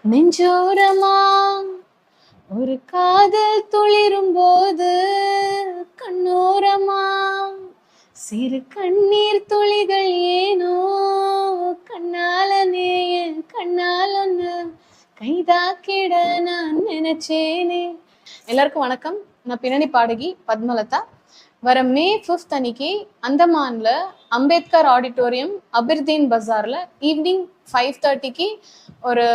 நெஞ்சோரமா ஒரு காதல் துளிரும் போது கண்ணோரமா சிறு கண்ணீர் துளிகள் ஏனோ கண்ணாலனே என் கண்ணால் ஒன்று கைதாக்கிட நான் நினைச்சேனே. எல்லாருக்கும் வணக்கம். நான் பின்னணி பாடகி பத்மலதா. வர மே 5 அன்னைக்கு அந்தமான்ல அம்பேத்கர் ஆடிட்டோரியம் அபிர்தீன் பஜார்ல ஈவினிங் 5:30 ஒரு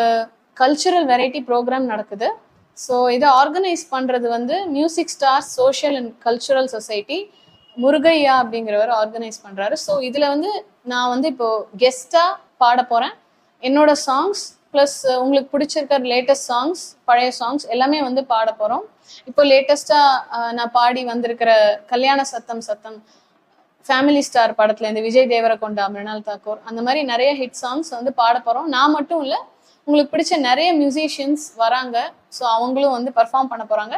கல்ச்சுரல் வெரைட்டி ப்ரோக்ராம் நடக்குது. ஸோ இதை ஆர்கனைஸ் பண்ணுறது music stars social and cultural society Murugaiah அப்படிங்கிறவர் ஆர்கனைஸ் பண்ணுறாரு. ஸோ இதில் நான் இப்போ கெஸ்ட்டாக பாட போகிறேன். என்னோட சாங்ஸ் ப்ளஸ் உங்களுக்கு பிடிச்சிருக்கிற லேட்டஸ்ட் சாங்ஸ், பழைய சாங்ஸ் எல்லாமே பாட போகிறோம். இப்போ லேட்டஸ்ட்டாக நான் பாடி வந்திருக்கிற கல்யாண சத்தம் சத்தம், ஃபேமிலி ஸ்டார் படத்துல இந்த விஜய் தேவரகொண்டா, மிருணால் தாக்கூர், அந்த மாதிரி நிறைய ஹிட் சாங்ஸ் பாட போகிறோம். நான் மட்டும் இல்லை, உங்களுக்கு பிடிச்ச நிறைய மியூசிஷியன்ஸ் வராங்க. ஸோ அவங்களும் பர்ஃபார்ம் பண்ண போகிறாங்க.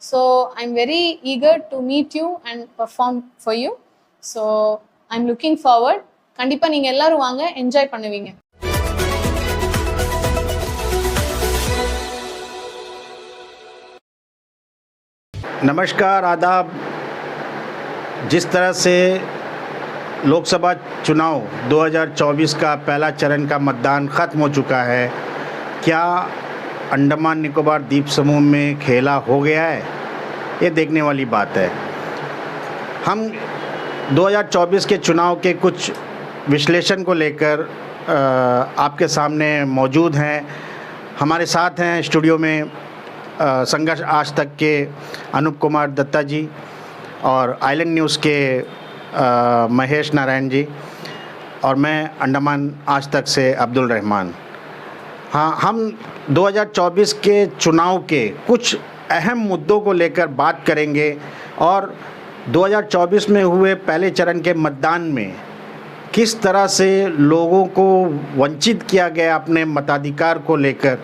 So I am very eager to meet you and perform for you. So I am looking forward. கண்டிப்பாக நீங்கள் எல்லாரும் வாங்க, என்ஜாய் பண்ணுவீங்க. नमस्कार, आदाब। जिस तरह से लोकसभा चुनाव 2024 का पहला चरण का मतदान ख़त्म हो चुका है, क्या अंडमान निकोबार द्वीप समूह में खेला हो गया है, ये देखने वाली बात है। हम 2024 के चुनाव के कुछ विश्लेषण को लेकर आपके सामने मौजूद हैं। हमारे साथ हैं स्टूडियो में संघर्ष आज तक के अनूप कुमार दत्ता जी और आइलैंड न्यूज़ के महेश नारायण जी, और मैं अंडमान आज तक से अब्दुल रहमान। हाँ, हम 2024 के चुनाव के कुछ अहम मुद्दों को लेकर बात करेंगे और 2024 में हुए पहले चरण के मतदान में किस तरह से लोगों को वंचित किया गया अपने मताधिकार को लेकर,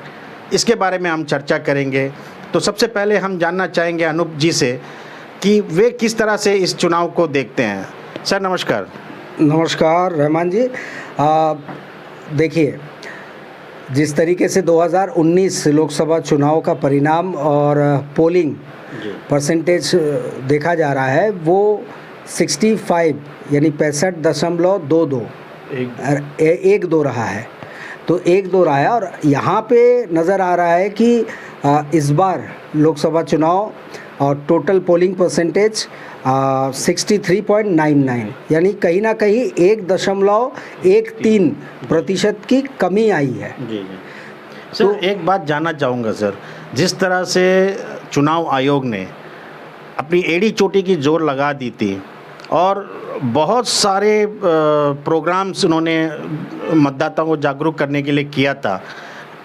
इसके बारे में हम चर्चा करेंगे। तो सबसे पहले हम जानना चाहेंगे अनूप जी से कि वे किस तरह से इस चुनाव को देखते हैं। सर नमस्कार। नमस्कार रहमान जी। देखिए, जिस तरीके से 2019 लोकसभा चुनाव का परिणाम और पोलिंग परसेंटेज देखा जा रहा है, वो 65 यानी 65.22 रहा है। तो 1-2 रहा है, और यहाँ पे नज़र आ रहा है कि इस बार लोकसभा चुनाव और टोटल पोलिंग परसेंटेज 63.99 यानी कहीं ना कहीं 1.13% की कमी आई है। जी जी सर, तो एक बात जानना चाहूँगा सर, जिस तरह से चुनाव आयोग ने अपनी एड़ी चोटी की जोर लगा दी थी और बहुत सारे प्रोग्राम्स उन्होंने मतदाताओं को जागरूक करने के लिए किया था,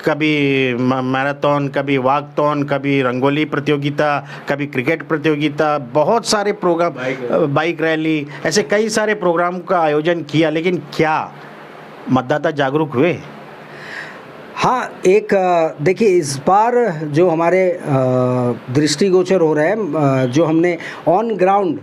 कभी मैराथन, कभी वॉकथॉन, कभी रंगोली प्रतियोगिता, कभी क्रिकेट प्रतियोगिता, बहुत सारे प्रोग्राम, बाइक रैली, ऐसे कई सारे प्रोग्राम का आयोजन किया, लेकिन क्या मतदाता जागरूक हुए? हाँ, एक देखिए, इस बार जो हमारे दृष्टिगोचर हो रहे हैं, जो हमने ऑन ग्राउंड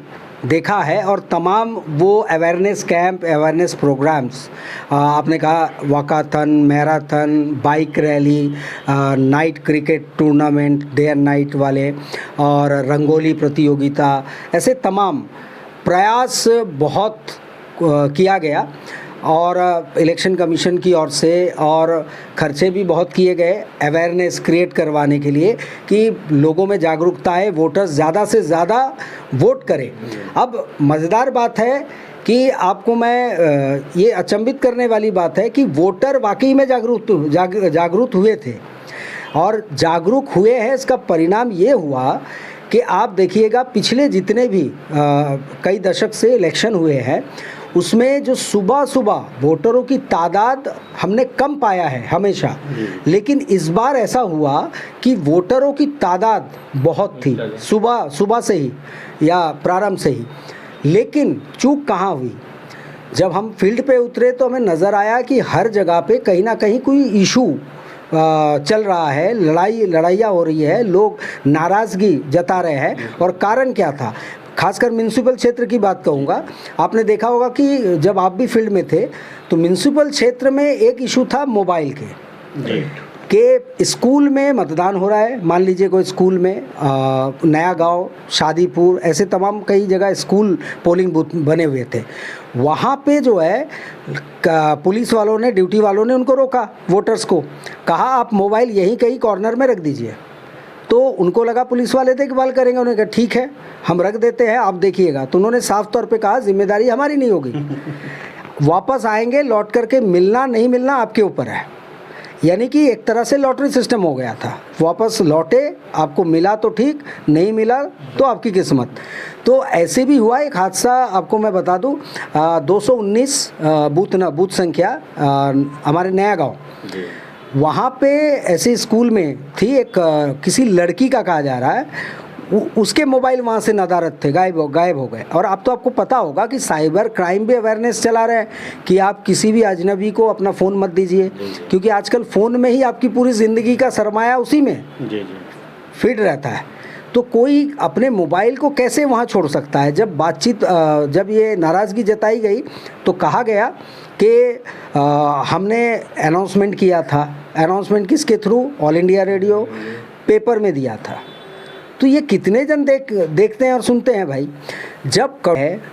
देखा है, और तमाम वो अवेयरनेस कैंप, अवेयरनेस प्रोग्राम्स, आपने कहा walkathon, marathon, bike rally, night cricket tournament day and night वाले, और रंगोली प्रतियोगिता, ऐसे तमाम प्रयास बहुत किया गया, और इलेक्शन कमीशन की ओर से और खर्चे भी बहुत किए गए अवेयरनेस क्रिएट करवाने के लिए कि लोगों में जागरूकता है, वोटर्स ज़्यादा से ज़्यादा वोट करें। अब मज़ेदार बात है कि आपको मैं ये अचंभित करने वाली बात है कि वोटर वाकई में जागरूक हुए थे, और जागरूक हुए हैं। इसका परिणाम ये हुआ कि आप देखिएगा, पिछले जितने भी कई दशक से इलेक्शन हुए हैं, उसमें जो सुबह सुबह वोटरों की तादाद हमने कम पाया है हमेशा, लेकिन इस बार ऐसा हुआ कि वोटरों की तादाद बहुत थी सुबह से ही या प्रारंभ से ही। लेकिन चूक कहाँ हुई? जब हम फील्ड पे उतरे तो हमें नज़र आया कि हर जगह पे कहीं ना कहीं कोई इशू चल रहा है, लड़ाइयाँ हो रही है, लोग नाराज़गी जता रहे हैं। और कारण क्या था? खासकर म्यूनसिपल क्षेत्र की बात कहूँगा। आपने देखा होगा कि जब आप भी फील्ड में थे तो म्यूनसिपल क्षेत्र में एक इशू था मोबाइल के। कि स्कूल में मतदान हो रहा है, मान लीजिए कोई स्कूल में नया गांव, शादीपुर, ऐसे तमाम कई जगह स्कूल पोलिंग बूथ बने हुए थे। वहाँ पे जो है पुलिस वालों ने, ड्यूटी वालों ने उनको रोका, वोटर्स को कहा आप मोबाइल यहीं कहीं कॉर्नर में रख दीजिए। तो उनको लगा पुलिस वाले देखभाल करेंगे, उन्होंने कहा ठीक है हम रख देते हैं, आप देखिएगा। तो उन्होंने साफ तौर पे कहा जिम्मेदारी हमारी नहीं होगी, वापस आएंगे, लौट करके मिलना नहीं मिलना आपके ऊपर है। यानी कि एक तरह से लॉटरी सिस्टम हो गया था, वापस लौटे, आपको मिला तो ठीक, नहीं मिला तो आपकी किस्मत। तो ऐसे भी हुआ एक हादसा, आपको मैं बता दूं, 219 बूथ संख्या हमारे नया गांव, वहाँ पे ऐसे स्कूल में थी एक किसी लड़की का कहा जा रहा है, उसके मोबाइल वहाँ से नदारद थे, गायब हो गए। और अब तो आपको पता होगा कि साइबर क्राइम भी अवेयरनेस चला रहे हैं कि आप किसी भी अजनबी को अपना फ़ोन मत दीजिए, क्योंकि आजकल फ़ोन में ही आपकी पूरी ज़िंदगी का सरमाया उसी में फिट रहता है। तो कोई अपने मोबाइल को कैसे वहाँ छोड़ सकता है। जब बातचीत जब ये नाराज़गी जताई गई तो कहा गया कि हमने अनाउंसमेंट किया था। अनाउंसमेंट किसके through? All India radio, paper में दिया था। तो ये कितने जन देखते हैं और सुनते हैं भाई। जब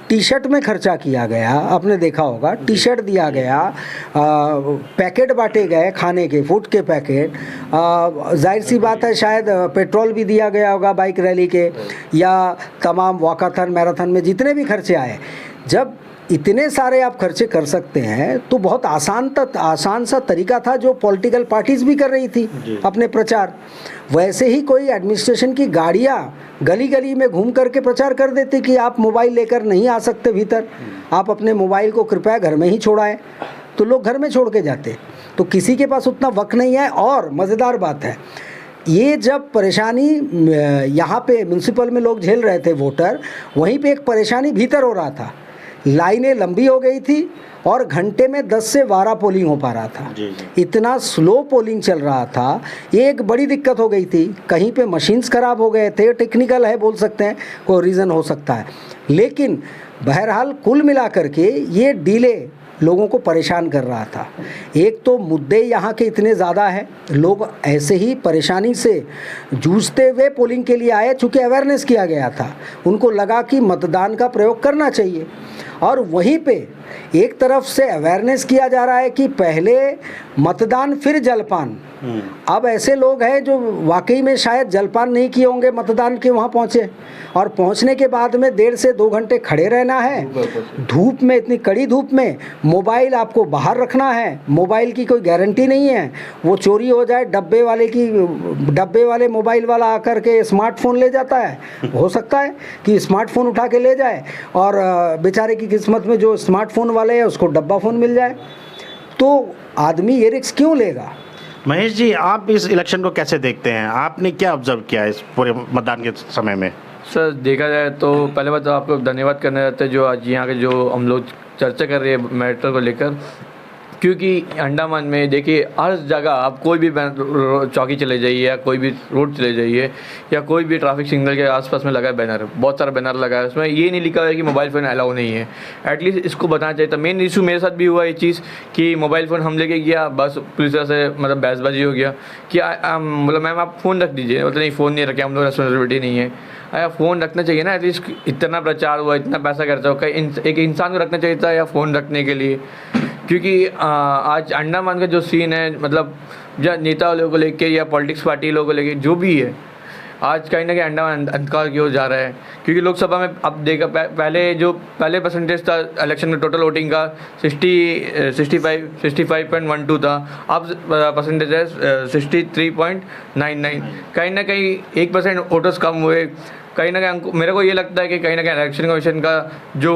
टी शर्ट में खर्चा किया गया, आपने देखा होगा, टी शर्ट दिया गया, पैकेट बांटे गए खाने के, फूड के पैकेट, जाहिर सी बात है शायद पेट्रोल भी दिया गया होगा बाइक रैली के, या तमाम वॉकाथन मैराथन में जितने भी खर्चे आए। जब इतने सारे आप खर्चे कर सकते हैं तो बहुत आसान सा तरीका था जो पॉलिटिकल पार्टीज भी कर रही थी अपने प्रचार। वैसे ही कोई एडमिनिस्ट्रेशन की गाड़ियाँ गली गली में घूम करके प्रचार कर देती कि आप मोबाइल लेकर नहीं आ सकते भीतर, आप अपने मोबाइल को कृपया घर में ही छोड़ाएं। तो लोग घर में छोड़ के जाते, तो किसी के पास उतना वक्त नहीं है। और मज़ेदार बात है, ये जब परेशानी यहाँ पे म्यूनसिपल में लोग झेल रहे थे वोटर, वहीं पे एक परेशानी भीतर हो रहा था। लाइनें लंबी हो गई थी और घंटे में 10 से 12 पोलिंग हो पा रहा था। इतना स्लो पोलिंग चल रहा था। ये एक बड़ी दिक्कत हो गई थी। कहीं पे मशीन्स ख़राब हो गए थे, टेक्निकल है बोल सकते हैं, कोई रीज़न हो सकता है, लेकिन बहरहाल कुल मिलाकर के ये डिले लोगों को परेशान कर रहा था। एक तो मुद्दे यहाँ के इतने ज़्यादा हैं, लोग ऐसे ही परेशानी से जूझते हुए पोलिंग के लिए आए, चूँकि अवेयरनेस किया गया था, उनको लगा कि मतदान का प्रयोग करना चाहिए। और वहीं पे एक तरफ से अवेयरनेस किया जा रहा है कि पहले मतदान फिर जलपान। अब ऐसे लोग हैं जो वाकई में शायद जलपान नहीं किए होंगे, मतदान के वहाँ पहुँचे और पहुँचने के बाद में 1.5 से 2 घंटे खड़े रहना है धूप में, इतनी कड़ी धूप में। मोबाइल आपको बाहर रखना है, मोबाइल की कोई गारंटी नहीं है, वो चोरी हो जाए, डब्बे वाले मोबाइल वाला आकर के स्मार्टफोन ले जाता है, हो सकता है कि स्मार्टफोन उठा के ले जाए और बेचारे की किस्मत में जो स्मार्टफोन वाले है उसको डब्बा फ़ोन मिल जाए। तो आदमी ये रिस्क क्यों लेगा? महेश जी, आप इस इलेक्शन को कैसे देखते हैं? आपने क्या ऑब्जर्व किया इस पूरे मतदान के समय में? सर, देखा जाए तो पहले बात तो आपको धन्यवाद करना चाहते हैं जो आज यहाँ के जो हम लोग चर्चा कर रहे हैं मैटर को लेकर, क्योंकि अंडमान में देखिए हर जगह आप कोई भी चौकी चले जाइए या कोई भी रोड चले जाइए या कोई भी ट्रैफिक सिग्नल के आसपास में लगा है बैनर, बहुत सारा बैनर लगा है, उसमें ये नहीं लिखा हुआ है कि मोबाइल फ़ोन अलाउ नहीं है। एटलीस्ट इसको बताना चाहिए था। मेन इशू मेरे साथ भी हुआ ये चीज़ कि मोबाइल फ़ोन हम लेके गया, बस पुलिस से मतलब बहसबाजी हो गया कि मतलब मैम आप फ़ोन रख दीजिए, मतलब नहीं फ़ोन नहीं रखे, हम लोग रेस्पॉन्सिबिलिटी नहीं है। अरे फ़ोन रखना चाहिए ना, एटलीस्ट इतना प्रचार हुआ, इतना पैसा खर्चा हुआ, एक इंसान को रखना चाहिए था या फ़ोन रखने के लिए। क्योंकि आज अंडमान का जो सीन है, मतलब जो नेता लोगों को लेके या पॉलिटिक्स पार्टी लोगों को लेके जो भी है, आज कहीं ना कहीं अंडमान अंधकार की ओर जा रहा है। क्योंकि लोकसभा में अब देखा पहले परसेंटेज था इलेक्शन में टोटल वोटिंग का 65.12 था, अब परसेंटेज है 63.99। कहीं ना कहीं 1% वोटर्स कम हुए। कहीं ना कहीं मेरे को ये लगता है कि कहीं ना कहीं इलेक्शन कमीशन का जो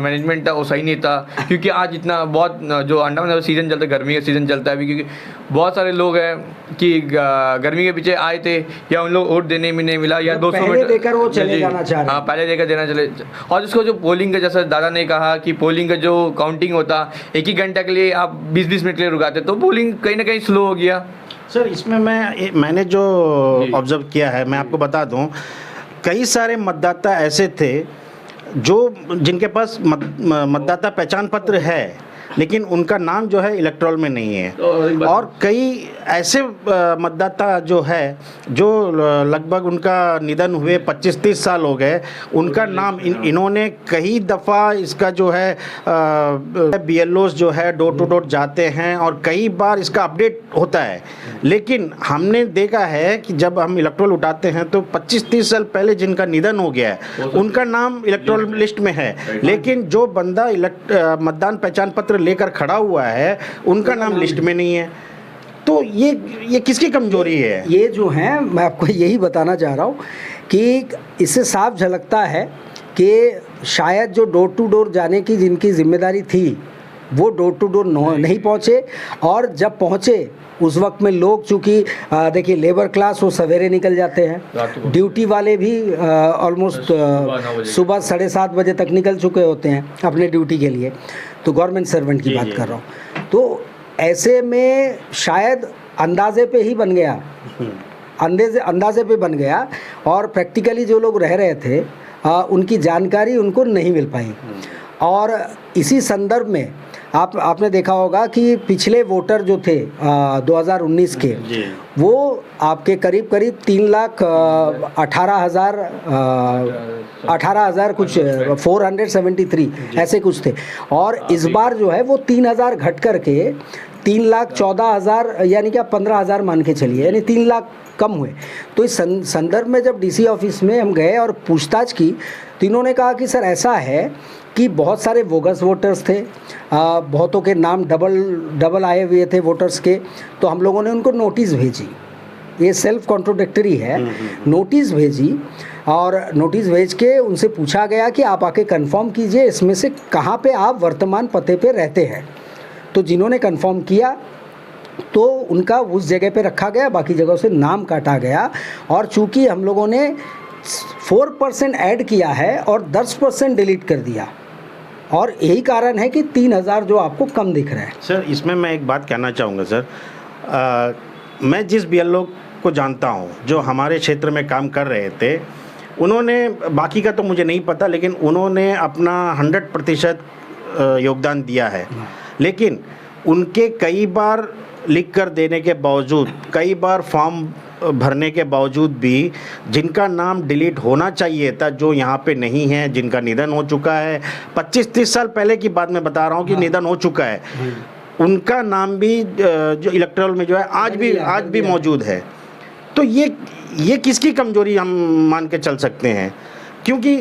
मैनेजमेंट था वो सही नहीं था। क्योंकि आज इतना बहुत जो अंडमान में सीज़न चलता है, गर्मी का सीज़न चलता है अभी, क्योंकि बहुत सारे लोग हैं कि गर्मी के पीछे आए थे या उन लोग वोट देने में नहीं मिला या 200 मीटर देकर वो चले जाना चाह रहे हैं। हाँ, पहले देकर देना चले। और इसको जो पोलिंग का, जैसा दादा ने कहा कि पोलिंग का जो काउंटिंग होता 1 घंटे के लिए आप 20-20 मिनट के लिए रुकाते, तो पोलिंग कहीं ना कहीं स्लो हो गया। सर, इसमें मैंने जो ऑब्जर्व किया है, मैं आपको बता दूं, कई सारे मतदाता ऐसे थे जो जिनके पास मतदाता पहचान पत्र है, लेकिन उनका नाम जो है इलेक्ट्रोल में नहीं है। और कई ऐसे मतदाता जो है जो लगभग उनका निधन हुए 25-30 साल हो गए, उनका नाम इन्होंने कई दफ़ा इसका जो है BLOs जो है डोर टू डोर जाते हैं और कई बार इसका अपडेट होता है, लेकिन हमने देखा है कि जब हम इलेक्ट्रोल उठाते हैं तो 25-30 साल पहले जिनका निधन हो गया है उनका नाम इलेक्ट्रोल लिस्ट में है, लेकिन जो बंदा मतदान पहचान पत्र लेकर खड़ा हुआ है उनका नाम लिस्ट में नहीं है। तो ये किसकी कमजोरी है? ये जो है मैं आपको यही बताना चाह रहा हूँ कि इससे साफ झलकता है कि शायद जो डोर टू डोर जाने की जिनकी जिम्मेदारी थी वो डोर टू डोर नहीं पहुँचे, और जब पहुँचे उस वक्त में लोग चूँकि देखिए लेबर क्लास वो सवेरे निकल जाते हैं, ड्यूटी वाले भी ऑलमोस्ट सुबह 7:30 बजे तक निकल चुके होते हैं अपने ड्यूटी के लिए, तो गवर्नमेंट सर्वेंट की बात कर रहा हूँ। तो ऐसे में शायद अंदाजे पे ही बन गया, अंदाजे पे बन गया, और प्रैक्टिकली जो लोग रह रहे थे उनकी जानकारी उनको नहीं मिल पाई। और इसी संदर्भ में आपने देखा होगा कि पिछले वोटर जो थे 2019 के, वो आपके करीब 18,000 कुछ 473 ऐसे कुछ थे, और इस बार जो है वो 3,000 घट करके 3,14,000 यानी कि आप 15,000 मान के चलिए, यानी 3 लाख कम हुए। तो इस संदर्भ में जब DC ऑफिस में हम गए और पूछताछ की तो इन्होंने कहा कि सर ऐसा है कि बहुत सारे बोगस वोटर्स थे, बहुतों के नाम डबल आए हुए थे वोटर्स के, तो हम लोगों ने उनको नोटिस भेजी। ये सेल्फ कॉन्ट्रोडिक्टरी है। नोटिस भेजी और नोटिस भेज के उनसे पूछा गया कि आप आके कंफर्म कीजिए इसमें से कहाँ पे आप वर्तमान पते पे रहते हैं। तो जिन्होंने कंफर्म किया तो उनका उस जगह पे रखा गया, बाकी जगहों से नाम काटा गया। और चूंकि हम लोगों ने 4% ऐड किया है और 10% डिलीट कर दिया, और यही कारण है कि 3,000 जो आपको कम दिख रहा है। सर इसमें मैं एक बात कहना चाहूँगा सर, मैं जिस BLO को जानता हूँ जो हमारे क्षेत्र में काम कर रहे थे, उन्होंने, बाकी का तो मुझे नहीं पता, लेकिन उन्होंने अपना 100% योगदान दिया है, लेकिन उनके कई बार लिख कर देने के बावजूद, कई बार फॉर्म भरने के बावजूद भी जिनका नाम डिलीट होना चाहिए था, जो यहाँ पे नहीं है, जिनका निधन हो चुका है, 25-30 साल पहले की बात मैं बता रहा हूँ कि निधन हो चुका है, उनका नाम भी जो इलेक्टोरल में जो है आज भी मौजूद है। तो ये किसकी कमजोरी हम मान के चल सकते हैं? क्योंकि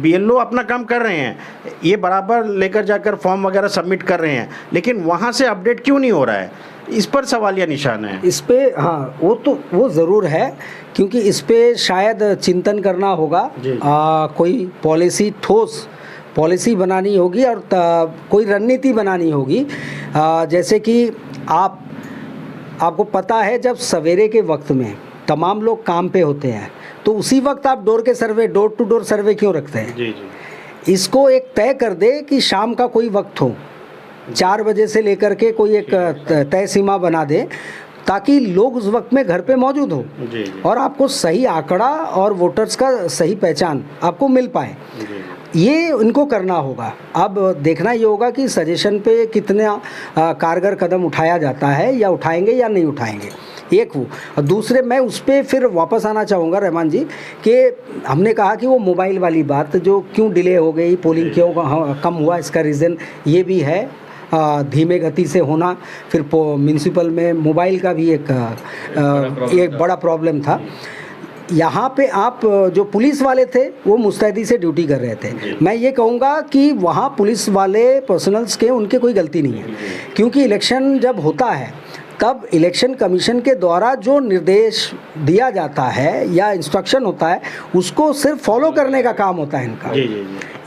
BLO अपना काम कर रहे हैं, ये बराबर लेकर जाकर फॉर्म वगैरह सबमिट कर रहे हैं, लेकिन वहाँ से अपडेट क्यों नहीं हो रहा है? इस पर सवालिया निशान है। इस पे हाँ, वो ज़रूर है, क्योंकि इस पे शायद चिंतन करना होगा, कोई ठोस पॉलिसी बनानी होगी और कोई रणनीति बनानी होगी। जैसे कि आपको पता है जब सवेरे के वक्त में तमाम लोग काम पे होते हैं तो उसी वक्त आप डोर टू डोर सर्वे क्यों रखते हैं? जी। इसको एक तय कर दे कि शाम का कोई वक्त हो, 4 बजे से लेकर के कोई एक तय सीमा बना दे, ताकि लोग उस वक्त में घर पे मौजूद हो और आपको सही आंकड़ा और वोटर्स का सही पहचान आपको मिल पाए। ये इनको करना होगा। अब देखना ये होगा कि सजेशन पे कितना कारगर कदम उठाया जाता है, या उठाएंगे या नहीं उठाएंगे, एक वो। और दूसरे मैं उस पर फिर वापस आना चाहूँगा रहमान जी, कि हमने कहा कि वो मोबाइल वाली बात जो क्यों डिले हो गई, पोलिंग क्यों कम हुआ, इसका रीज़न ये भी है धीमे गति से होना। फिर म्यूनसिपल में मोबाइल का भी एक बड़ा प्रॉब्लम था। यहाँ पे आप जो पुलिस वाले थे वो मुस्तैदी से ड्यूटी कर रहे थे। मैं ये कहूँगा कि वहाँ पुलिस वाले पर्सनल्स के उनके कोई गलती नहीं है, क्योंकि इलेक्शन जब होता है तब इलेक्शन कमीशन के द्वारा जो निर्देश दिया जाता है या इंस्ट्रक्शन होता है उसको सिर्फ फॉलो करने का काम होता है इनका।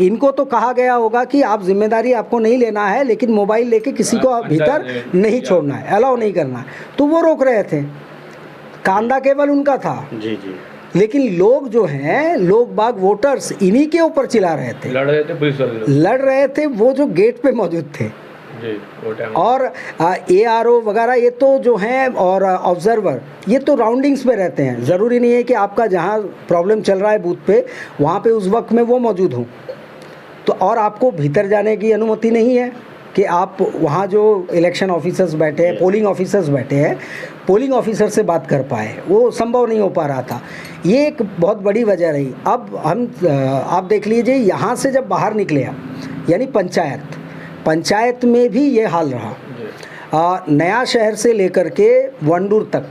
इनको तो कहा गया होगा कि आप जिम्मेदारी आपको नहीं लेना है, लेकिन मोबाइल लेके किसी को भीतर नहीं छोड़ना है, अलाउ नहीं करना है, तो वो रोक रहे थे। कांदा केवल उनका था, लेकिन लोग जो हैं, लोग बाग वोटर्स इन्हीं के ऊपर चिल्ला रहे थे, लड़ रहे थे वो जो गेट पे मौजूद थे। और ARO वगैरह ये तो जो हैं, और ऑब्जर्वर ये तो राउंडिंग्स पे रहते हैं। ज़रूरी नहीं है कि आपका जहाँ प्रॉब्लम चल रहा है बूथ पे वहाँ पे उस वक्त में वो मौजूद हों, तो और आपको भीतर जाने की अनुमति नहीं है। कि आप वहाँ जो इलेक्शन ऑफिसर्स बैठे हैं, पोलिंग ऑफिसर्स बैठे हैं, पोलिंग ऑफिसर से बात कर पाए, वो संभव नहीं हो पा रहा था। ये एक बहुत बड़ी वजह रही। अब हम आप देख लीजिए, यहाँ से जब बाहर निकले आप, यानी पंचायत में भी ये हाल रहा। नया शहर से लेकर के वंडूर तक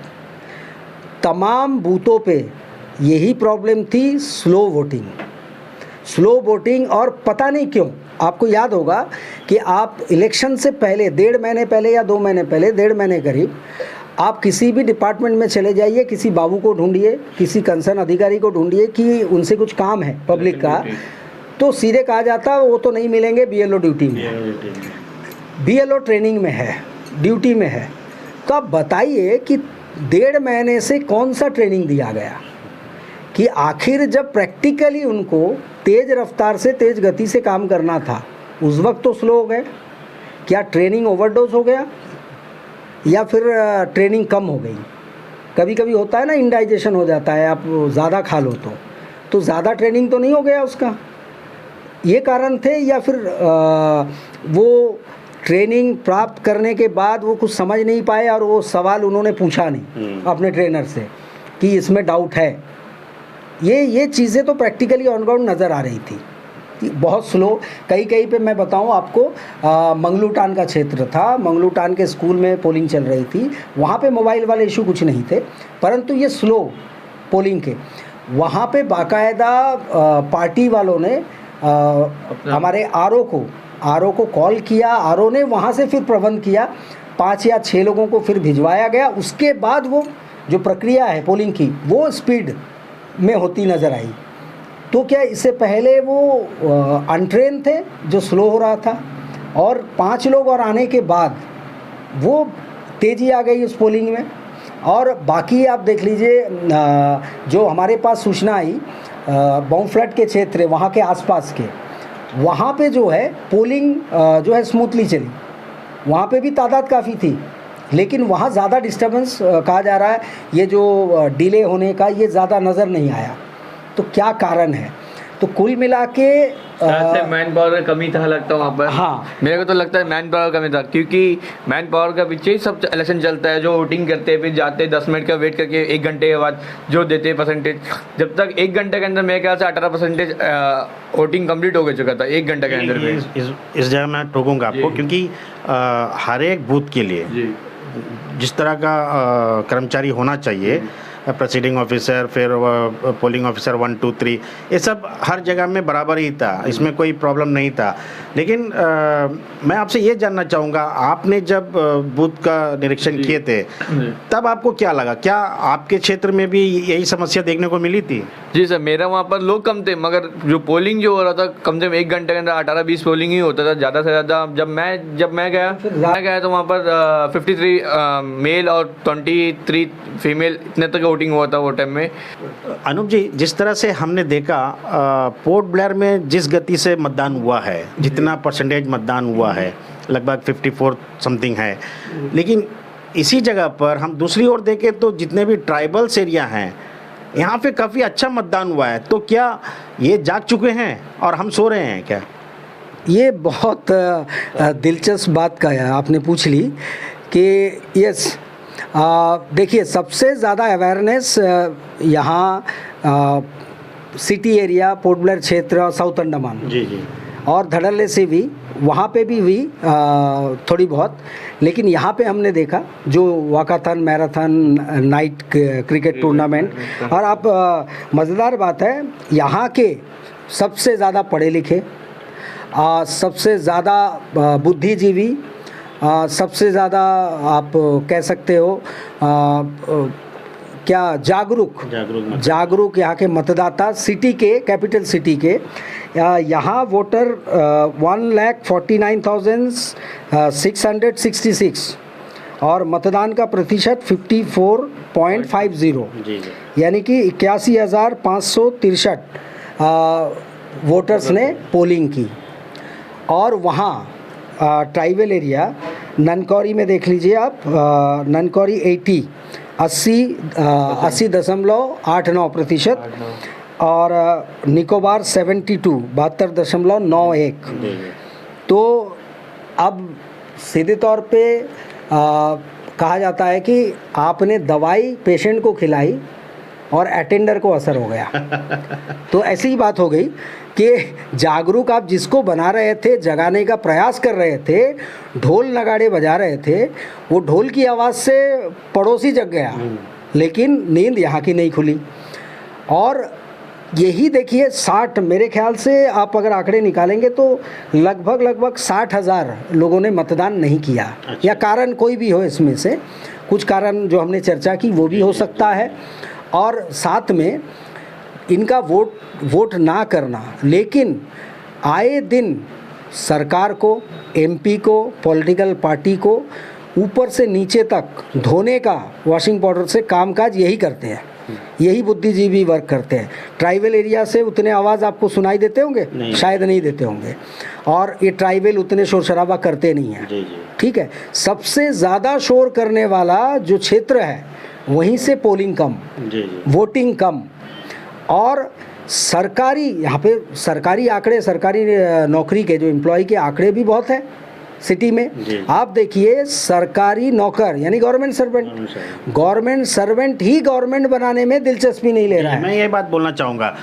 तमाम बूथों पे यही प्रॉब्लम थी, स्लो वोटिंग। और पता नहीं क्यों, आपको याद होगा कि आप इलेक्शन से पहले 1.5 महीने पहले या 2 महीने पहले, 1.5 महीने करीब, आप किसी भी डिपार्टमेंट में चले जाइए, किसी बाबू को ढूंढिए, किसी कंसर्न अधिकारी को ढूंढिए कि उनसे कुछ काम है पब्लिक का, तो सीधे कहा जाता वो तो नहीं मिलेंगे, BLO ड्यूटी में, BLO ट्रेनिंग में है, ड्यूटी में है। तो आप बताइए कि 1.5 महीने से कौन सा ट्रेनिंग दिया गया कि आखिर जब प्रैक्टिकली उनको तेज़ रफ्तार से, तेज़ गति से काम करना था, उस वक्त तो स्लो हो गए। क्या ट्रेनिंग ओवरडोज हो गया या फिर ट्रेनिंग कम हो गई? कभी कभी होता है ना, इंडाइजेशन हो जाता है, आप ज़्यादा खा लो तो ज़्यादा ट्रेनिंग तो नहीं हो गया उसका, ये कारण थे? या फिर वो ट्रेनिंग प्राप्त करने के बाद वो कुछ समझ नहीं पाए और वो सवाल उन्होंने पूछा नहीं अपने ट्रेनर से कि इसमें डाउट है? ये चीज़ें तो प्रैक्टिकली ऑन ग्राउंड नज़र आ रही थी, बहुत स्लो। कहीं पे मैं बताऊं आपको, मंगलूटान का क्षेत्र था, मंगलूटान के स्कूल में पोलिंग चल रही थी, वहाँ पे मोबाइल वाले इशू कुछ नहीं थे, परंतु ये स्लो पोलिंग के वहाँ पे बाकायदा पार्टी वालों ने हमारे आरओ को कॉल किया, आरओ ने वहाँ से फिर प्रबंध किया, 5 या 6 लोगों को फिर भिजवाया गया। उसके बाद वो जो प्रक्रिया है पोलिंग की, वो स्पीड में होती नज़र आई। तो क्या इससे पहले वो अनट्रेन थे जो स्लो हो रहा था, और 5 लोग और आने के बाद वो तेज़ी आ गई उस पोलिंग में। और बाकी आप देख लीजिए, जो हमारे पास सूचना आई बॉम्फ्लैट के क्षेत्र, वहाँ के आसपास के, वहाँ पे जो है पोलिंग जो है स्मूथली चली, वहाँ पे भी तादाद काफ़ी थी, लेकिन वहाँ ज़्यादा डिस्टर्बेंस कहा जा रहा है, ये जो डिले होने का ये ज़्यादा नज़र नहीं आया। तो क्या कारण है? तो कुल मिला के मैन पावर का कमी था लगता है वहाँ पर। हाँ, मेरे को तो लगता है मैन पावर कमी था, क्योंकि मैन पावर का पीछे ही सब इलेक्शन चलता है। जो वोटिंग करते हैं, फिर जाते हैं 10 मिनट का वेट करके 1 घंटे के बाद जो देते हैं परसेंटेज, जब तक 1 घंटे के अंदर मेरे ख्याल से 18% वोटिंग कंप्लीट हो चुका था 1 घंटे के अंदर में। इस जगह मैं टोकूंगा आपको, क्योंकि हर एक बूथ के लिए जिस तरह का कर्मचारी होना चाहिए, प्रेसिडिंग ऑफिसर, फिर पोलिंग ऑफिसर 1 2 3, ये सब हर जगह में बराबर ही था, इसमें कोई प्रॉब्लम नहीं था। लेकिन मैं आपसे ये जानना चाहूँगा, आपने जब बूथ का निरीक्षण किए थे तब आपको क्या लगा? क्या आपके क्षेत्र में भी यही समस्या देखने को मिली थी? जी सर, मेरा वहाँ पर लोग कम थे, मगर जो पोलिंग जो हो रहा था कम से कम 1 घंटे के अंदर 18-20 पोलिंग ही होता था, ज़्यादा से ज़्यादा। जब मैं गया तो वहाँ पर 53 मेल और 23 फीमेल, इतने तक वोटिंग हुआ था वो टाइम में। अनूप जी, जिस तरह से हमने देखा पोर्ट ब्लेयर में जिस गति से मतदान हुआ है, जितना परसेंटेज मतदान हुआ है, लगभग 54 समथिंग है, लेकिन इसी जगह पर हम दूसरी ओर देखें तो जितने भी ट्राइबल्स एरिया हैं, यहाँ पे काफ़ी अच्छा मतदान हुआ है। तो क्या ये जाग चुके हैं और हम सो रहे हैं क्या? ये बहुत दिलचस्प बात का है, आपने पूछ ली कि यस, देखिए सबसे ज़्यादा अवेयरनेस यहाँ सिटी एरिया, पोर्ट ब्लेयर क्षेत्र और साउथ अंडमान जी और धड़ल्ले से भी, वहाँ पे भी हुई थोड़ी बहुत। लेकिन यहाँ पे हमने देखा जो walkathon marathon night cricket tournament, और आप मज़ेदार बात है, यहाँ के सबसे ज़्यादा पढ़े लिखे, सबसे ज़्यादा बुद्धिजीवी, सबसे ज़्यादा आप कह सकते हो क्या जागरूक यहाँ के मतदाता, सिटी के, कैपिटल सिटी के, यहाँ वोटर 1,49,666 और मतदान का प्रतिशत 54.50, यानी कि 81,563 वोटर्स ने पोलिंग की। और वहाँ ट्राइबल एरिया ननकौरी में देख लीजिए आप, ननकौरी 80.89% और निकोबार 72.91। तो अब सीधे तौर पे कहा जाता है कि आपने दवाई पेशेंट को खिलाई और अटेंडर को असर हो गया। तो ऐसी ही बात हो गई कि जागरूक आप जिसको बना रहे थे, जगाने का प्रयास कर रहे थे, ढोल नगाड़े बजा रहे थे, वो ढोल की आवाज़ से पड़ोसी जग गया, लेकिन नींद यहाँ की नहीं खुली। और यही देखिए 60, मेरे ख्याल से आप अगर आंकड़े निकालेंगे तो लगभग 60,000 लोगों ने मतदान नहीं किया। या कारण कोई भी हो, इसमें से कुछ कारण जो हमने चर्चा की वो भी हो सकता है, और साथ में इनका वोट ना करना, लेकिन आए दिन सरकार को, एमपी को, पॉलिटिकल पार्टी को ऊपर से नीचे तक धोने का वॉशिंग पाउडर से कामकाज यही करते हैं, यही बुद्धिजीवी वर्क करते हैं। ट्राइबल एरिया से उतने आवाज़ आपको सुनाई देते होंगे? शायद नहीं देते होंगे, और ये ट्राइबल उतने शोर शराबा करते नहीं हैं। ठीक है, सबसे ज़्यादा शोर करने वाला जो क्षेत्र है वहीं से पोलिंग कम, वोटिंग कम, और सरकारी, यहाँ पे सरकारी आंकड़े, सरकारी नौकरी के जो एम्प्लॉय के आंकड़े भी बहुत हैं सिटी में। आप देखिए सरकारी नौकर यानी गवर्नमेंट सर्वेंट ही गवर्नमेंट बनाने में दिलचस्पी नहीं ले रहा है। मैं ये बात बोलना चाहूँगा,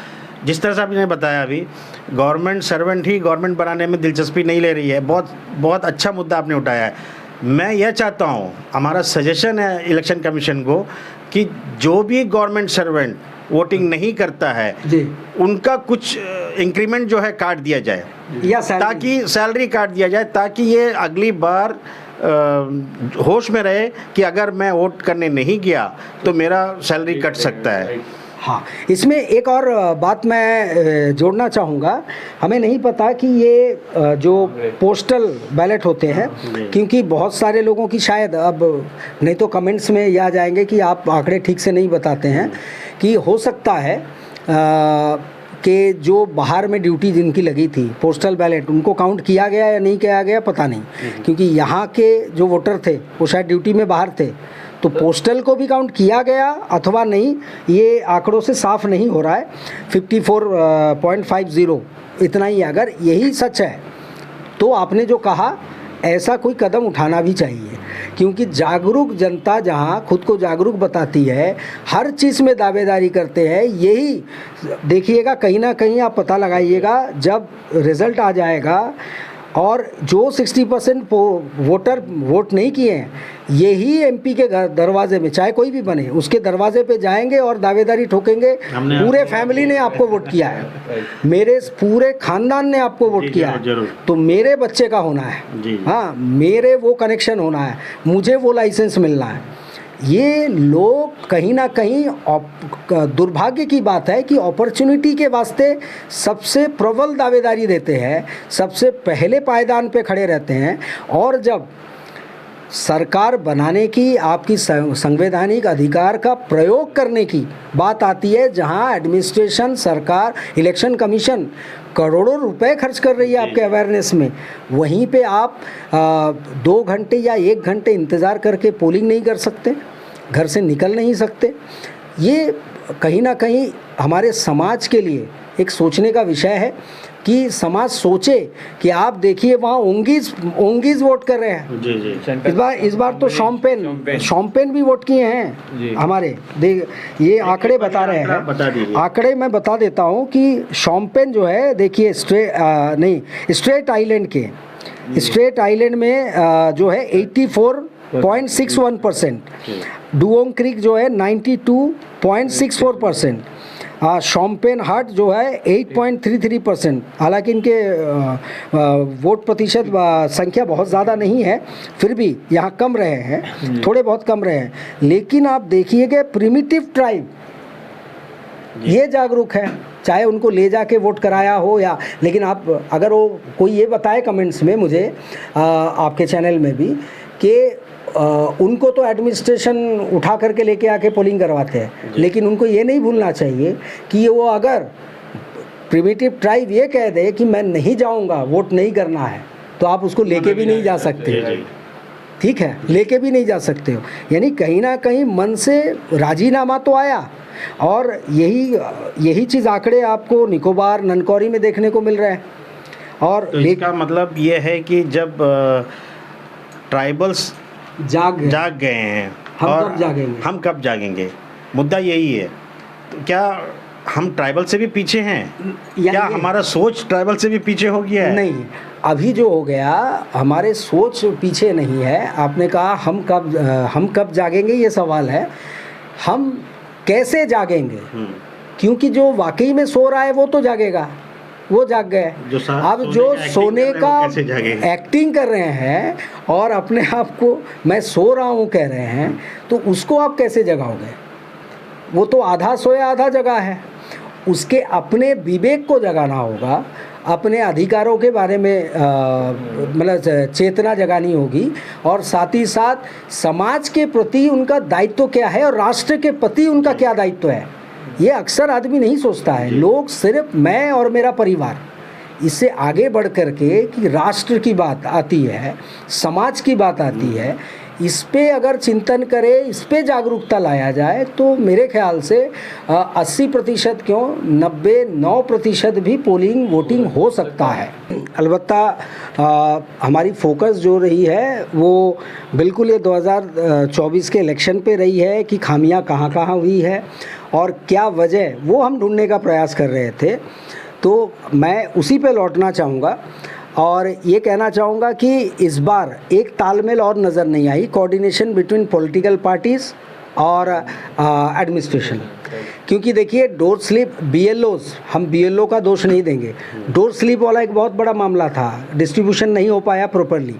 जिस तरह से आपने बताया अभी, गवर्नमेंट सर्वेंट ही गवर्नमेंट बनाने में दिलचस्पी नहीं ले रही है। बहुत अच्छा मुद्दा आपने उठाया है। मैं यह चाहता हूँ, हमारा सजेशन है इलेक्शन कमीशन को कि जो भी गवर्नमेंट सर्वेंट वोटिंग नहीं करता है उनका कुछ इंक्रीमेंट जो है काट दिया जाए, या ताकि सैलरी काट दिया जाए, ताकि ये अगली बार होश में रहे कि अगर मैं वोट करने नहीं गया तो मेरा सैलरी कट सकता है। हाँ, इसमें एक और बात मैं जोड़ना चाहूँगा। हमें नहीं पता कि ये जो पोस्टल बैलेट होते हैं, क्योंकि बहुत सारे लोगों की शायद, अब नहीं तो कमेंट्स में ये आ जाएंगे कि आप आंकड़े ठीक से नहीं बताते हैं, कि हो सकता है कि जो बाहर में ड्यूटी जिनकी लगी थी पोस्टल बैलेट, उनको काउंट किया गया या नहीं किया गया पता नहीं, क्योंकि यहाँ के जो वोटर थे वो शायद ड्यूटी में बाहर थे, तो पोस्टल को भी काउंट किया गया अथवा नहीं, ये आंकड़ों से साफ नहीं हो रहा है। 54.50 इतना ही। अगर यही सच है तो आपने जो कहा, ऐसा कोई कदम उठाना भी चाहिए, क्योंकि जागरूक जनता जहां खुद को जागरूक बताती है, हर चीज़ में दावेदारी करते हैं। यही देखिएगा, कहीं ना कहीं आप पता लगाइएगा, जब रिज़ल्ट आ जाएगा और जो 60% वोटर वोट नहीं किए हैं, यही एमपी के दरवाजे में, चाहे कोई भी बने, उसके दरवाजे पे जाएंगे और दावेदारी ठोकेंगे, पूरे फैमिली ने आपको वोट किया है, मेरे पूरे खानदान ने आपको वोट किया है, तो मेरे बच्चे का होना है, हाँ, मेरे वो कनेक्शन होना है, मुझे वो लाइसेंस मिलना है। ये लोग कहीं ना कहीं, दुर्भाग्य की बात है कि अपॉर्चुनिटी के वास्ते सबसे प्रबल दावेदारी देते हैं, सबसे पहले पायदान पे खड़े रहते हैं, और जब सरकार बनाने की, आपकी संवैधानिक अधिकार का प्रयोग करने की बात आती है, जहां एडमिनिस्ट्रेशन, सरकार, इलेक्शन कमीशन करोड़ों रुपए खर्च कर रही है आपके अवेयरनेस में, वहीं पे आप 2 घंटे या 1 घंटे इंतज़ार करके पोलिंग नहीं कर सकते, घर से निकल नहीं सकते। ये कहीं ना कहीं हमारे समाज के लिए एक सोचने का विषय है कि समाज सोचे कि आप देखिए वहाँ ओंगीज वोट कर रहे हैं। इस बार तो शॉम्पेन भी वोट किए हैं हमारे। ये आंकड़े बता रहे हैं, आंकड़े मैं बता देता हूँ कि शॉम्पेन जो है, देखिए स्ट्रेट आइलैंड में जो है 84.61%, डुओंग क्रीक जो है 92.64%, शॉम्पेन हार्ट जो है 8.33%। हालांकि इनके वोट प्रतिशत संख्या बहुत ज़्यादा नहीं है, फिर भी यहाँ कम रहे हैं, थोड़े बहुत कम रहे हैं। लेकिन आप देखिएगा प्रिमिटिव ट्राइब ये जागरूक है, चाहे उनको ले जाके वोट कराया हो या, लेकिन आप अगर वो कोई ये बताए कमेंट्स में मुझे आपके चैनल में भी कि उनको तो एडमिनिस्ट्रेशन उठा करके लेके आके पोलिंग करवाते हैं, लेकिन उनको ये नहीं भूलना चाहिए कि वो अगर प्रिमिटिव ट्राइब ये कह दे कि मैं नहीं जाऊंगा, वोट नहीं करना है, तो आप उसको लेके भी नहीं जा सकते। ठीक है, लेके भी नहीं जा सकते हो। यानी कहीं ना कहीं मन से राजीनामा तो आया, और यही चीज़ आंकड़े आपको निकोबार, ननकौरी में देखने को मिल रहा है। और तो इसका मतलब ये है कि जब ट्राइबल्स जाग गए हैं हम और कब जागेंगे? हम कब जागेंगे, मुद्दा यही है। तो क्या हम ट्राइबल से भी पीछे हैं? क्या ये- हमारा सोच ट्राइबल से भी पीछे हो गया है? नहीं, अभी जो हो गया हमारे सोच पीछे नहीं है। आपने कहा हम कब जागेंगे, ये सवाल है। हम कैसे जागेंगे, क्योंकि जो वाकई में सो रहा है वो तो जागेगा, वो जाग गए। अब जो सोने का एक्टिंग कर रहे हैं और अपने आप को मैं सो रहा हूँ कह रहे हैं, तो उसको आप कैसे जगाओगे? वो तो आधा सोया आधा जगा है। उसके अपने विवेक को जगाना होगा, अपने अधिकारों के बारे में मतलब चेतना जगानी होगी, और साथ ही साथ समाज के प्रति उनका दायित्व क्या है और राष्ट्र के प्रति उनका क्या दायित्व है। ये अक्सर आदमी नहीं सोचता है। लोग सिर्फ मैं और मेरा परिवार, इससे आगे बढ़ कर के कि राष्ट्र की बात आती है, समाज की बात आती है, इस पे अगर चिंतन करे, इस पे जागरूकता लाया जाए, तो मेरे ख्याल से 80% क्यों 99% भी पोलिंग वोटिंग हो सकता है। अलबत्ता हमारी फोकस जो रही है वो बिल्कुल ये 2024 के इलेक्शन पे रही है कि खामियां कहाँ कहाँ हुई है और क्या वजह, वो हम ढूंढने का प्रयास कर रहे थे। तो मैं उसी पे लौटना चाहूँगा और ये कहना चाहूँगा कि इस बार एक तालमेल और नज़र नहीं आई, कोऑर्डिनेशन बिटवीन पॉलिटिकल पार्टीज़ और एडमिनिस्ट्रेशन। क्योंकि देखिए डोर स्लिप BLOs, हम BLO का दोष नहीं देंगे, डोर स्लिप वाला एक बहुत बड़ा मामला था, डिस्ट्रीब्यूशन नहीं हो पाया प्रॉपरली।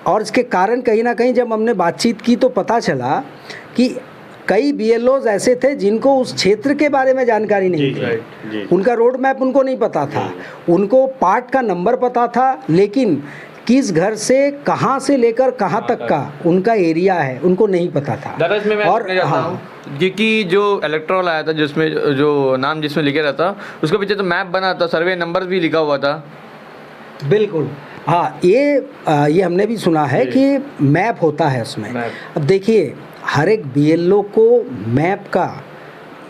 और इसके कारण कहीं ना कहीं जब हमने बातचीत की तो पता चला कि कई BLOs ऐसे थे जिनको उस क्षेत्र के बारे में जानकारी नहीं थी। उनका रोड मैप उनको नहीं पता था, उनको पार्ट का नंबर पता था, लेकिन किस घर से कहाँ से लेकर कहाँ तक का उनका एरिया है उनको नहीं पता था। दरअसल मैं और हाँ, क्योंकि जो इलेक्ट्रॉल आया था जिसमें जो नाम जिसमें लिखे रहता उसके पीछे तो मैप बना था, सर्वे नंबर भी लिखा हुआ था। बिल्कुल हाँ, ये हमने भी सुना है कि मैप होता है उसमें। अब देखिए हर एक BLO को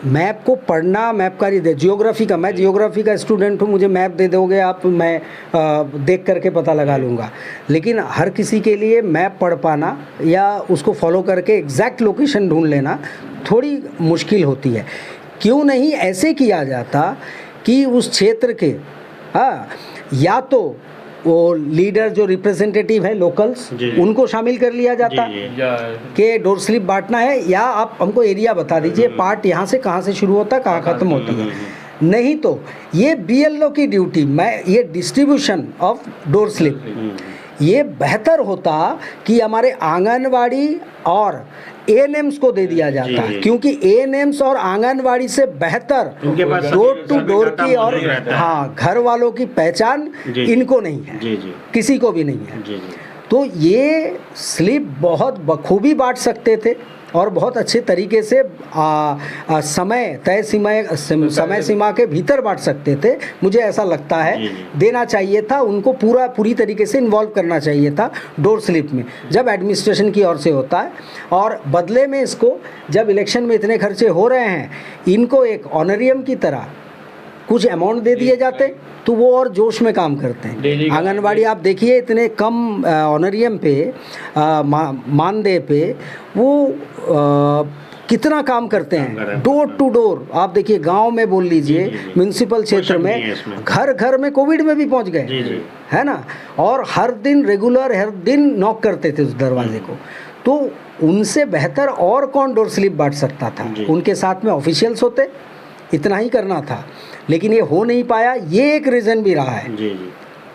मैप को पढ़ना, मैप का जियोग्राफी का, मैं जियोग्राफी का स्टूडेंट हूँ, मुझे मैप दे दोगे आप, मैं देख करके पता लगा लूँगा। लेकिन हर किसी के लिए मैप पढ़ पाना या उसको फॉलो करके एग्जैक्ट लोकेशन ढूंढ लेना थोड़ी मुश्किल होती है। क्यों नहीं ऐसे किया जाता कि उस क्षेत्र के या तो वो लीडर जो रिप्रेजेंटेटिव है लोकल्स, उनको शामिल कर लिया जाता कि डोर स्लिप बांटना है, या आप हमको एरिया बता दीजिए, पार्ट यहाँ से कहाँ से शुरू होता है, कहाँ ख़त्म होती है। नहीं तो ये BLO की ड्यूटी, ये डिस्ट्रीब्यूशन ऑफ डोर स्लिप, ये बेहतर होता कि हमारे आंगनवाड़ी और ANMs को दे दिया जाता है, क्योंकि ANMs और आंगनवाड़ी से बेहतर डोर टू डोर की और घर वालों की पहचान इनको नहीं है, किसी को भी नहीं है। तो ये स्लिप बहुत बखूबी बांट सकते थे और बहुत अच्छे तरीके से समय सीमा के भीतर बांट सकते थे। मुझे ऐसा लगता है देना चाहिए था उनको, पूरी तरीके से इन्वॉल्व करना चाहिए था डोर स्लिप में, जब एडमिनिस्ट्रेशन की ओर से होता है। और बदले में इसको, जब इलेक्शन में इतने खर्चे हो रहे हैं, इनको एक ऑनरियम की तरह कुछ अमाउंट दे दिए जाते तो वो और जोश में काम करते हैं। आंगनवाड़ी आप देखिए इतने कम ऑनरियम पे, मानदेय पे वो कितना काम करते हैं, डोर टू डोर। आप देखिए गांव में बोल लीजिए, म्यूनसिपल क्षेत्र में, घर घर में कोविड में भी पहुंच गए, है ना, और हर दिन रेगुलर हर दिन नॉक करते थे उस दरवाजे को। तो उनसे बेहतर और कौन डोर स्लिप बांट सकता था? उनके साथ में ऑफिशियल्स होते, इतना ही करना था, लेकिन ये हो नहीं पाया। ये एक रीज़न भी रहा है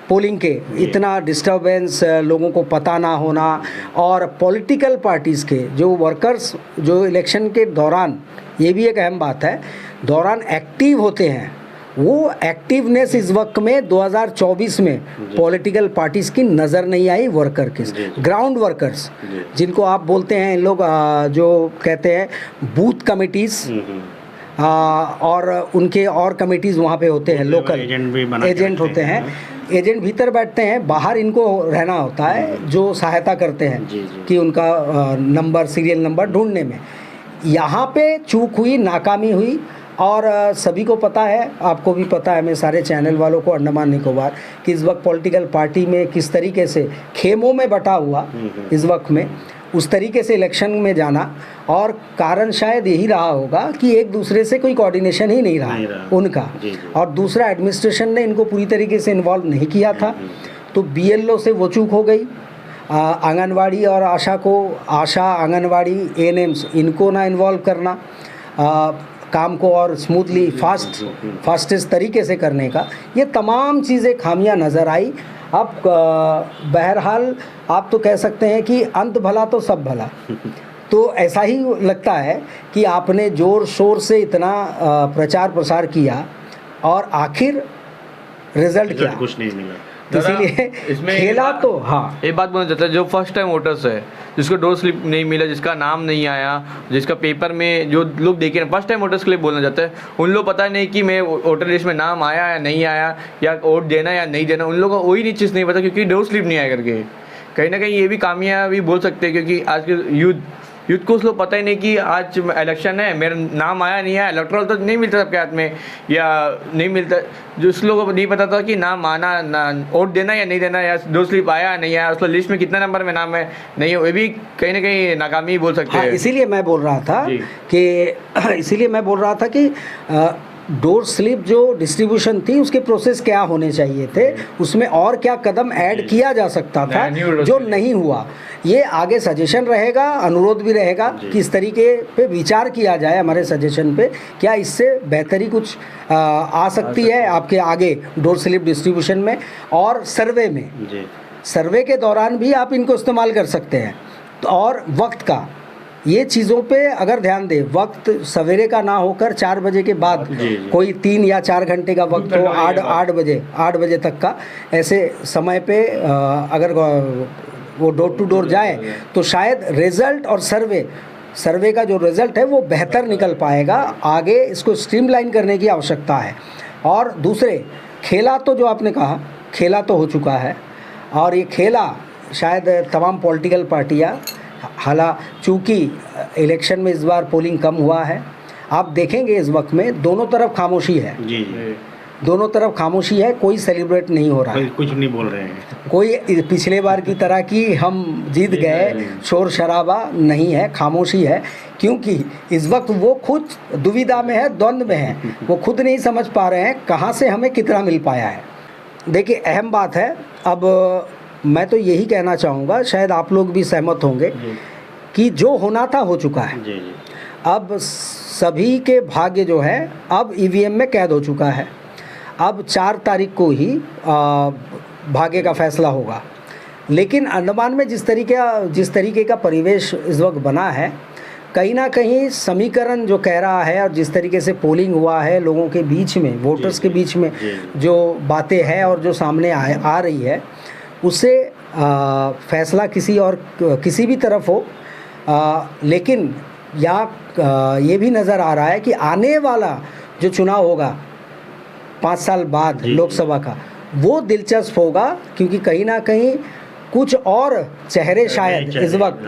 पोलिंग के, इतना डिस्टर्बेंस, लोगों को पता ना होना, और पॉलिटिकल पार्टीज़ के जो वर्कर्स जो इलेक्शन के दौरान, ये भी एक अहम बात है, दौरान एक्टिव होते हैं, वो एक्टिवनेस इस वक्त में 2024 में पॉलिटिकल पार्टीज़ की नज़र नहीं आई। वर्कर के ग्राउंड वर्कर्स जिनको आप बोलते हैं, इन लोग जो कहते हैं बूथ कमिटीज़, और उनके और कमिटीज़ वहाँ पे होते हैं, लोकल एजेंट होते हैं, एजेंट भीतर बैठते हैं, बाहर इनको रहना होता है, जो सहायता करते हैं कि उनका नंबर, सीरियल नंबर ढूंढने में। यहाँ पे चूक हुई, नाकामी हुई। और सभी को पता है, आपको भी पता है, मैं सारे चैनल वालों को, अंडमान निकोबार, कि इस वक्त पॉलिटिकल पार्टी में किस तरीके से खेमों में बटा हुआ इस वक्त में, उस तरीके से इलेक्शन में जाना, और कारण शायद यही रहा होगा कि एक दूसरे से कोई कोऑर्डिनेशन ही नहीं रहा उनका। और दूसरा, एडमिनिस्ट्रेशन ने इनको पूरी तरीके से इन्वॉल्व नहीं किया था, तो BLO से वो चूक हो गई। आंगनवाड़ी और आशा आंगनवाड़ी ANMs इनको ना इन्वॉल्व करना, काम को और स्मूथली फास्टेस्ट तरीके से करने का, ये तमाम चीज़ें खामियां नज़र आई। अब बहरहाल आप तो कह सकते हैं कि अंत भला तो सब भला। तो ऐसा ही लगता है कि आपने ज़ोर शोर से इतना प्रचार प्रसार किया और आखिर रिजल्ट क्या, कुछ नहीं मिला। इसीलिए इसमें खेला तो हाँ, एक बात बोलना चाहता है, जो फर्स्ट टाइम वोटर्स है, जिसको डोर स्लिप नहीं मिला, जिसका नाम नहीं आया, जिसका पेपर में जो लोग देखे, फर्स्ट टाइम वोटर्स के लिए बोलना चाहता है, उन लोग पता नहीं कि मैं वोटर लिस्ट में नाम आया या नहीं आया, या वोट देना या नहीं देना, उन लोगों को वही नहीं चीज़ नहीं पता, क्योंकि डोर स्लिप नहीं आया करके। कहीं ना कहीं ये भी खामियां भी बोल सकते हैं, क्योंकि आज के यूथ को उसको पता ही नहीं कि आज इलेक्शन है, मेरा नाम आया नहीं आया, इलेक्ट्रल तो नहीं मिलता सबके हाथ में, या नहीं मिलता, जो उस लोगों को नहीं पता था कि नाम आना, वोट देना या नहीं देना, या डोर स्लिप आया नहीं आया, उस लिस्ट में कितना नंबर में नाम है नहीं है, वो भी कहीं ना कहीं नाकामी बोल सकते हैं। इसीलिए मैं बोल रहा था कि डोर स्लिप जो डिस्ट्रीब्यूशन थी उसके प्रोसेस क्या होने चाहिए थे, उसमें और क्या कदम ऐड किया जा सकता था जो नहीं हुआ। ये आगे सजेशन रहेगा, अनुरोध भी रहेगा कि इस तरीके पे विचार किया जाए हमारे सजेशन पे, क्या इससे बेहतरी कुछ आ सकती है आपके आगे डोर स्लिप डिस्ट्रीब्यूशन में। और सर्वे के दौरान भी आप इनको इस्तेमाल कर सकते हैं। तो और वक्त का, ये चीज़ों पे अगर ध्यान दें, वक्त सवेरे का ना होकर 4 बजे के बाद कोई 3 या 4 घंटे का वक्त हो, 8 बजे तक का, ऐसे समय पे अगर वो डोर टू डोर जाए तो शायद रिज़ल्ट और सर्वे का जो रिज़ल्ट है वो बेहतर निकल पाएगा। आगे इसको स्ट्रीमलाइन करने की आवश्यकता है। और दूसरे, खेला तो जो आपने कहा, खेला तो हो चुका है, और ये खेला शायद तमाम पॉलिटिकल पार्टियाँ, हालांकि चूँकि इलेक्शन में इस बार पोलिंग कम हुआ है, आप देखेंगे इस वक्त में दोनों तरफ खामोशी है, दोनों तरफ खामोशी है, कोई सेलिब्रेट नहीं हो रहा है, कुछ नहीं बोल रहे हैं, कोई पिछले बार की तरह की हम जीत गए शोर शराबा नहीं है, खामोशी है। क्योंकि इस वक्त वो खुद दुविधा में है, द्वंद्व में है, वो खुद नहीं समझ पा रहे हैं कहाँ से हमें कितना मिल पाया है। देखिए, अहम बात है, अब मैं तो यही कहना चाहूँगा, शायद आप लोग भी सहमत होंगे कि जो होना था हो चुका है। अब सभी के भाग्य जो है अब EVM में कैद हो चुका है। अब 4 तारीख को ही भाग्य का फैसला होगा। लेकिन अंडमान में जिस तरीके का परिवेश इस वक्त बना है, कहीं ना कहीं समीकरण जो कह रहा है और जिस तरीके से पोलिंग हुआ है लोगों के बीच में, वोटर्स के बीच में जो बातें हैं और जो सामने आ रही है, उससे फैसला किसी भी तरफ हो, लेकिन ये भी नज़र आ रहा है कि आने वाला जो चुनाव होगा 5 साल बाद लोकसभा का, वो दिलचस्प होगा, क्योंकि कहीं ना कहीं कुछ और चेहरे शायद इस वक्त,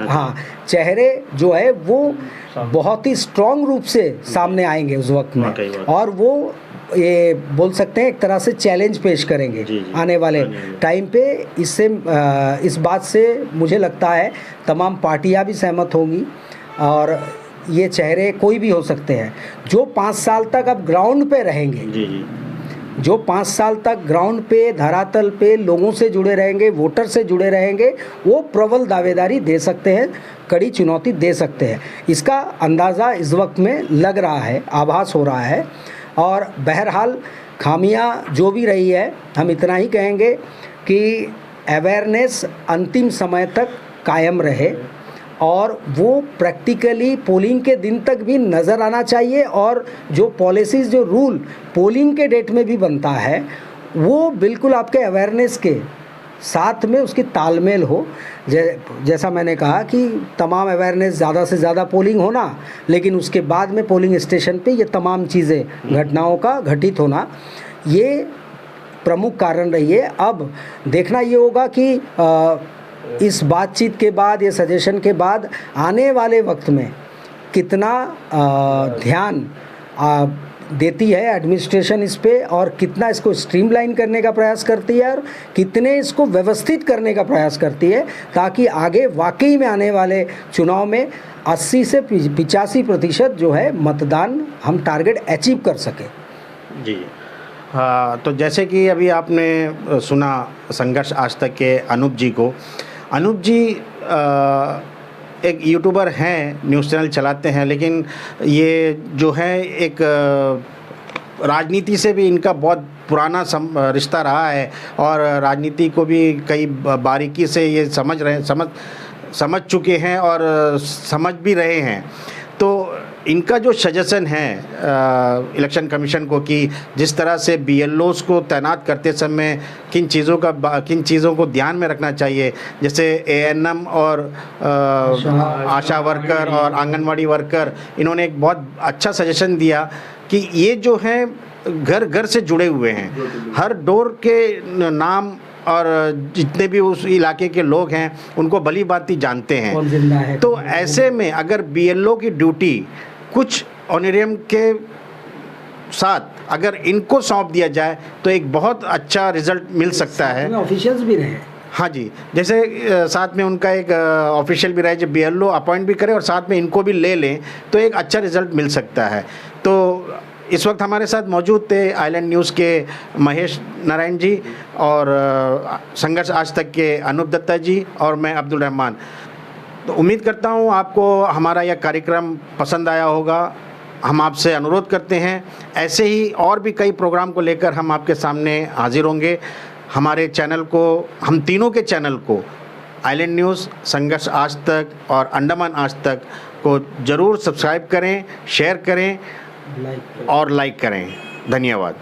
चेहरे जो है वो बहुत ही स्ट्रॉन्ग रूप से सामने आएंगे उस वक्त में, और वो ये बोल सकते हैं एक तरह से चैलेंज पेश करेंगे आने वाले टाइम पे। इस बात से मुझे लगता है तमाम पार्टियां भी सहमत होंगी, और ये चेहरे कोई भी हो सकते हैं जो 5 साल तक अब ग्राउंड पे रहेंगे, जो 5 साल तक ग्राउंड पे, धरातल पे लोगों से जुड़े रहेंगे, वोटर से जुड़े रहेंगे, वो प्रबल दावेदारी दे सकते हैं, कड़ी चुनौती दे सकते हैं। इसका अंदाज़ा इस वक्त में लग रहा है, आभास हो रहा है। और बहरहाल खामियां जो भी रही है, हम इतना ही कहेंगे कि अवेयरनेस अंतिम समय तक कायम रहे, और वो प्रैक्टिकली पोलिंग के दिन तक भी नज़र आना चाहिए, और जो पॉलिसीज़, जो रूल पोलिंग के डेट में भी बनता है, वो बिल्कुल आपके अवेयरनेस के साथ में उसकी तालमेल हो। जैसा मैंने कहा कि तमाम अवेयरनेस, ज़्यादा से ज़्यादा पोलिंग होना, लेकिन उसके बाद में पोलिंग स्टेशन पे ये तमाम चीज़ें, घटनाओं का घटित होना, ये प्रमुख कारण रही है। अब देखना ये होगा कि इस बातचीत के बाद, ये सजेशन के बाद आने वाले वक्त में कितना ध्यान देती है एडमिनिस्ट्रेशन इस पे, और कितना इसको स्ट्रीमलाइन करने का प्रयास करती है और कितने इसको व्यवस्थित करने का प्रयास करती है, ताकि आगे वाकई में आने वाले चुनाव में 80 से 85% जो है मतदान हम टारगेट अचीव कर सकें। जी हाँ, तो जैसे कि अभी आपने सुना संघर्ष आज तक के अनूप जी को। अनूप जी एक यूट्यूबर हैं, न्यूज़ चैनल चलाते हैं, लेकिन ये जो है एक राजनीति से भी इनका बहुत पुराना रिश्ता रहा है और राजनीति को भी कई बारीकी से ये समझ चुके हैं और समझ भी रहे हैं। तो इनका जो सजेशन है इलेक्शन कमीशन को कि जिस तरह से BLOs को तैनात करते समय किन चीज़ों को ध्यान में रखना चाहिए, जैसे ANM और आशा वर्कर और आंगनवाड़ी वर्कर, इन्होंने एक बहुत अच्छा सजेशन दिया कि ये जो है घर घर से जुड़े हुए हैं, हर डोर के नाम और जितने भी उस इलाके के लोग हैं उनको भली भांति जानते हैं। कौन जिंदा है, तो ऐसे में अगर BLO की ड्यूटी कुछ ऑनरेरियम के साथ अगर इनको सौंप दिया जाए तो एक बहुत अच्छा रिजल्ट मिल सकता है। ऑफिशियल्स भी रहे। हाँ जी, जैसे साथ में उनका एक ऑफिशियल भी रहे जो BLO अपॉइंट भी करे और साथ में इनको भी ले लें तो एक अच्छा रिजल्ट मिल सकता है। तो इस वक्त हमारे साथ मौजूद थे आइलैंड न्यूज़ के महेश नारायण जी और संघर्ष आज तक के अनूप दत्ता जी और मैं अब्दुल रहमान। तो उम्मीद करता हूँ आपको हमारा यह कार्यक्रम पसंद आया होगा। हम आपसे अनुरोध करते हैं ऐसे ही और भी कई प्रोग्राम को लेकर हम आपके सामने हाजिर होंगे। हमारे चैनल को, हम तीनों के चैनल को, आइलैंड न्यूज़, संघर्ष आज तक और अंडमान आज तक को ज़रूर सब्सक्राइब करें, शेयर करें और लाइक करें। धन्यवाद।